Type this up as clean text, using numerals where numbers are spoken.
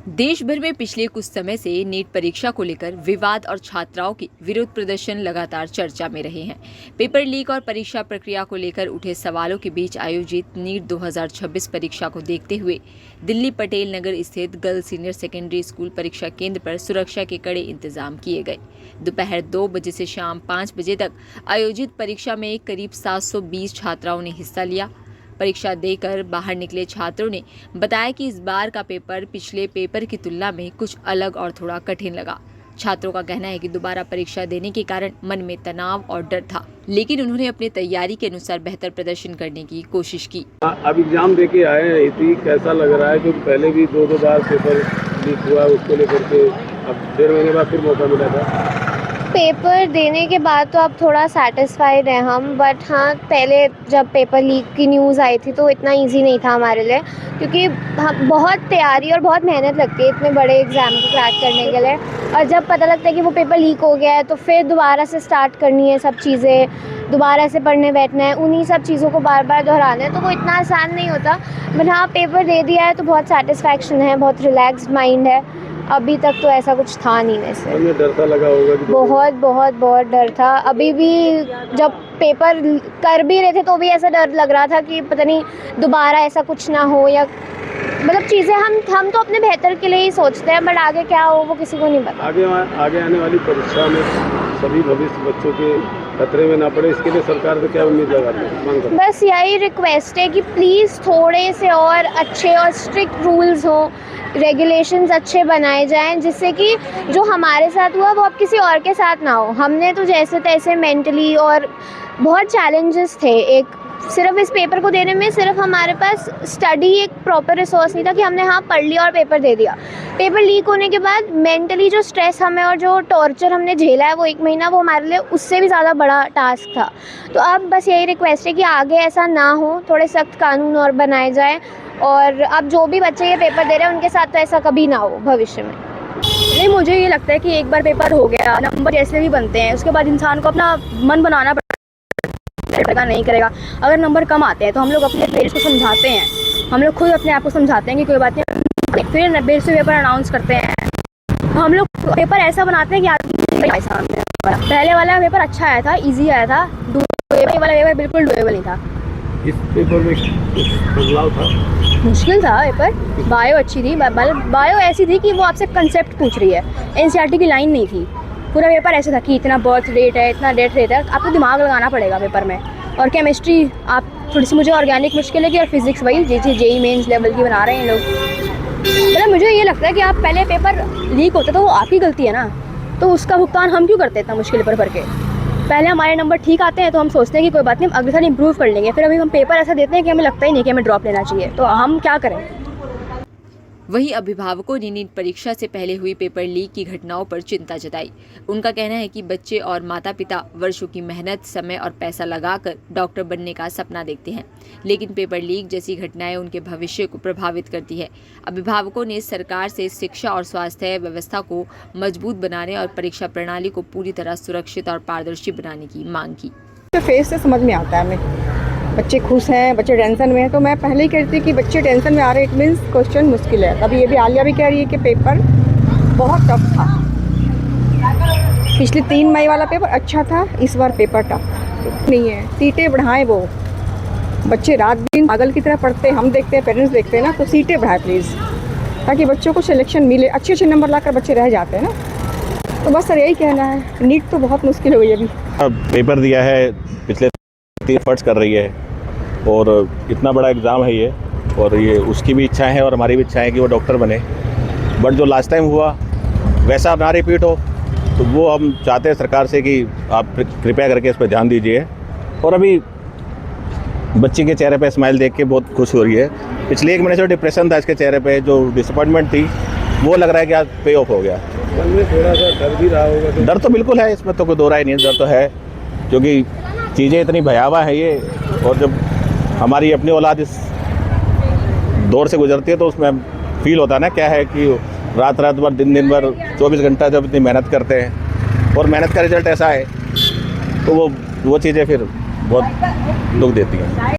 देश भर में पिछले कुछ समय से नीट परीक्षा को लेकर विवाद और छात्राओं के विरोध प्रदर्शन लगातार चर्चा में रहे हैं। पेपर लीक और परीक्षा प्रक्रिया को लेकर उठे सवालों के बीच आयोजित नीट 2026 परीक्षा को देखते हुए दिल्ली पटेल नगर स्थित गर्ल्स सीनियर सेकेंडरी स्कूल परीक्षा केंद्र पर सुरक्षा के कड़े इंतजाम किए गए। दोपहर 2 बजे से शाम 5 बजे तक आयोजित परीक्षा में करीब 720 छात्राओं ने हिस्सा लिया। परीक्षा देकर बाहर निकले छात्रों ने बताया कि इस बार का पेपर पिछले पेपर की तुलना में कुछ अलग और थोड़ा कठिन लगा। छात्रों का कहना है कि दोबारा परीक्षा देने के कारण मन में तनाव और डर था, लेकिन उन्होंने अपनी तैयारी के अनुसार बेहतर प्रदर्शन करने की कोशिश की। अब एग्जाम देके आए हैं, इसी कैसा लग रहा है? क्योंकि पहले भी दो बार पेपर लीक हुआ, उसको लेकर के अब 1.5 महीने बाद फिर मौका मिला था। पेपर देने के बाद तो अब थोड़ा सेटिस्फाइड हैं हम, बट हाँ, पहले जब पेपर लीक की न्यूज़ आई थी तो इतना इजी नहीं था हमारे लिए, क्योंकि हम बहुत तैयारी और बहुत मेहनत लगती है इतने बड़े एग्ज़ाम को क्रैक करने के लिए। और जब पता लगता है कि वो पेपर लीक हो गया है तो फिर दोबारा से स्टार्ट करनी है सब चीज़ें, दोबारा से पढ़ने बैठना है, उन्हीं सब चीज़ों को बार बार दोहराना है, तो वो इतना आसान नहीं होता। बट हाँ, पेपर दे दिया है तो बहुत सेटिस्फैक्शन है, बहुत रिलैक्स्ड माइंड है। अभी तक तो ऐसा कुछ था नहीं वैसे। हमें डर सा लगा होगा कि बहुत डर था। अभी भी जब पेपर कर भी रहे थे तो भी ऐसा डर लग रहा था कि पता नहीं दोबारा ऐसा कुछ ना हो, या मतलब चीज़ें हम तो अपने बेहतर के लिए ही सोचते हैं, बट आगे क्या हो वो किसी को नहीं पता। आगे आने वाली परीक्षा में सभी भविष्य बच्चों के खतरे में ना पड़े, इसके लिए सरकार से क्या उम्मीद लगाते हैं? बस यही रिक्वेस्ट है कि प्लीज़ थोड़े से और अच्छे और स्ट्रिक्ट रूल्स हों, रेगुलेशंस अच्छे बनाए जाएं, जिससे कि जो हमारे साथ हुआ वो अब किसी और के साथ ना हो। हमने तो जैसे तैसे मेंटली और बहुत चैलेंजेस थे, एक सिर्फ इस पेपर को देने में सिर्फ हमारे पास स्टडी एक प्रॉपर रिसोर्स नहीं था कि हमने हाँ पढ़ लिया और पेपर दे दिया। पेपर लीक होने के बाद मेंटली जो स्ट्रेस हमें और जो टॉर्चर हमने झेला है वो 1 महीना, वो हमारे लिए उससे भी ज़्यादा बड़ा टास्क था। तो अब बस यही रिक्वेस्ट है कि आगे ऐसा ना हो, थोड़े सख्त कानून और बनाए जाएँ, और अब जो भी बच्चे ये पेपर दे रहे हैं उनके साथ तो ऐसा कभी ना हो भविष्य में। नहीं, मुझे ये लगता है कि एक बार पेपर हो गया, नंबर जैसे भी बनते हैं, उसके बाद इंसान को अपना मन बनाना पड़ेगा, नहीं करेगा। अगर नंबर कम आते हैं तो हम लोग अपने पेरेंट्स को समझाते हैं, हम लोग खुद अपने आप को समझाते हैं कि कोई बात नहीं, फिर 90 से पेपर अनाउंस करते हैं। तो हम लोग पेपर ऐसा बनाते हैं कि आदमी सामने पहले वाला पेपर अच्छा आया था, ईजी आया था, दूसरे वाला पेपर बिल्कुल डुएबल नहीं था। इस पेपर में बदलाव था, मुश्किल था पेपर। बायो अच्छी थी, बायो ऐसी थी कि वो आपसे कंसेप्ट पूछ रही है, एनसीईआरटी की लाइन नहीं थी। पूरा पेपर ऐसा था कि इतना बर्थ रेट है, इतना डेथ रेट है, आपको दिमाग लगाना पड़ेगा पेपर में। और केमिस्ट्री आप थोड़ी सी, मुझे ऑर्गेनिक मुश्किल है कि, और फिजिक्स वही जेई मेंस लेवल की बना रहे हैं लोग। मतलब मुझे ये लगता है कि आप पहले पेपर लीक होता तो वो आपकी गलती है ना, तो उसका भुगतान हम क्यों करते इतना मुश्किल पेपर भर के? पहले हमारे नंबर ठीक आते हैं तो हम सोचते हैं कि कोई बात नहीं, हम अगले साल इंप्रूव कर लेंगे। फिर अभी हम पेपर ऐसा देते हैं कि हमें लगता ही नहीं कि हमें ड्रॉप लेना चाहिए, तो हम क्या करें? वहीं अभिभावकों ने नीट परीक्षा से पहले हुई पेपर लीक की घटनाओं पर चिंता जताई। उनका कहना है कि बच्चे और माता-पिता वर्षों की मेहनत, समय और पैसा लगाकर डॉक्टर बनने का सपना देखते हैं, लेकिन पेपर लीक जैसी घटनाएं उनके भविष्य को प्रभावित करती है। अभिभावकों ने सरकार से शिक्षा और स्वास्थ्य व्यवस्था को मजबूत बनाने और परीक्षा प्रणाली को पूरी तरह सुरक्षित और पारदर्शी बनाने की मांग की। फेस से समझ में आता है हमें, बच्चे खुश हैं, बच्चे टेंशन में हैं, तो मैं पहले ही कहती कि बच्चे टेंशन में आ रहे हैं, इट मीन्स क्वेश्चन मुश्किल है। अभी ये भी आलिया भी कह रही है कि पेपर बहुत टफ था। पिछले 3 मई वाला पेपर अच्छा था, इस बार पेपर टफ नहीं है। सीटें बढ़ाएं, वो बच्चे रात दिन पागल की तरह पढ़ते, हम देखते हैं, पेरेंट्स देखते हैं ना, तो सीटें बढ़ाएं प्लीज़, ताकि बच्चों को सिलेक्शन मिले। अच्छे नंबर लाकर बच्चे रह जाते हैं ना, तो बस सर यही कहना है। नीट तो बहुत मुश्किल हो गई अभी। पेपर दिया है, पिछले 3 एफर्ट्स कर रही है, और इतना बड़ा एग्ज़ाम है ये, और ये उसकी भी इच्छा है और हमारी भी इच्छा है कि वो डॉक्टर बने। बट जो लास्ट टाइम हुआ वैसा ना रिपीट हो, तो वो हम चाहते हैं सरकार से कि आप कृपया करके इस पर ध्यान दीजिए। और अभी बच्ची के चेहरे पे स्माइल देख के बहुत खुश हो रही है। पिछले 1 महीने से डिप्रेशन था इसके चेहरे पे, जो डिसअपॉइंटमेंट थी, वो लग रहा है कि आज पे ऑफ हो गया। मन में थोड़ा सा डर भी रहा होगा? डर तो बिल्कुल है, इसमें तो कोई दो राय नहीं है, डर तो है, क्योंकि चीज़ें इतनी भयावह है ये। और जब हमारी अपनी औलाद इस दौर से गुजरती है तो उसमें फील होता है ना, क्या है कि रात भर दिन भर 24 घंटा जब इतनी मेहनत करते हैं और मेहनत का रिजल्ट ऐसा है, तो वो चीज़ें फिर बहुत दुख देती हैं।